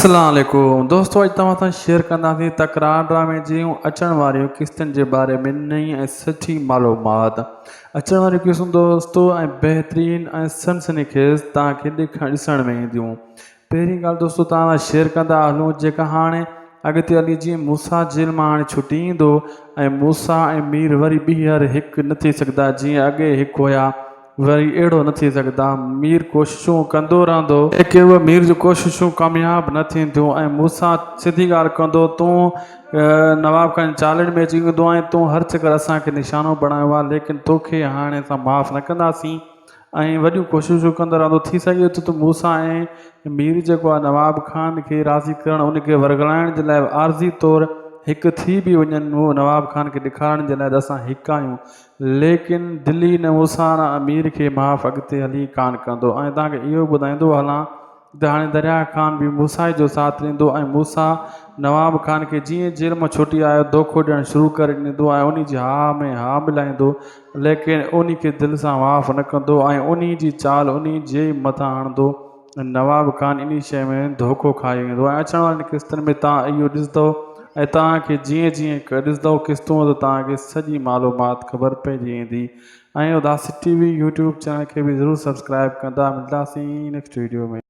अस्सलाम वालेकुम दोस्तों, अॼु तव्हां सां शेयर कंदासीं तकरार ड्रामे जूं अचण वारियूं किस्तुनि जे बारे में नई ऐं सची मालूमात। अचण वारियूं किस्तूं दोस्तों ऐं बहितरीन ऐं सनसनीखेज़ तव्हांखे ॾिसण में ईंदियूं। पहिरीं ॻाल्हि दोस्तों तव्हां सां शेयर कंदा हलूं जेका हाणे अॻिते हली जीअं मूसा जेल मां हाणे छुटी ईंदो ऐं मूसा ऐं मीर वरी ॿीहर हिकु न थी सघंदा जीअं अॻे हिकु हुया, वरी अहिड़ो न थी सघंदा। मीर कोशिशूं कंदो रहंदो लेकिन उहे मीर जूं कोशिशूं कामयाब न थींदियूं ऐं मूंसां सिधी ॻाल्हि कंदो, तूं नवाब खान चालनि में अची वेंदो ऐं तूं हर चकर असांखे निशानो बणायो आहे, लेकिन तोखे हाणे असां माफ़ु न कंदासीं ऐं वॾियूं कोशिशूं कंदो रहंदो। थी सघे थो त मूंसां ऐं मीर जेको आहे नवाब खान खे राज़ी करणु, उनखे वरगलाइण जे लाइ आर्ज़ी तौरु हिकु थी बि वञनि, उहो नवाब खान खे ॾेखारण जे लाइ त असां हिकु आहियूं, लेकिन दिल्ली न मूंसां न अमीर खे माफ़ु अॻिते हली कान कंदो। ऐं तव्हांखे इहो ॿुधाईंदो हलां त हाणे दरिया खान बि मूसा जो साथ ॾींदो ऐं मूसा नवाब खान खे जीअं जेल मां छुटी आयो धोखो ॾियणु शुरू करे ॾींदो ऐं उन जी हा में हा मिलाईंदो, लेकिन उन खे दिलि सां माफ़ु न कंदो ऐं उन जी चाल उन जे मथां हणंदो। नवाब खान इन शइ में धोखो खाई वेंदो ऐं अचण वारनि किस्तुनि में तव्हां इहो ॾिसंदव ऐं तव्हांखे जीअं जीअं ॾिसंदव किस्तूं त तव्हांखे सॼी मालूमात ख़बर पइजी वेंदी। ऐं उदासी टीवी यूट्यूब चैनल खे बि ज़रूरु सब्सक्राइब कंदा। मिलंदासीं नेक्स्ट वीडियो में।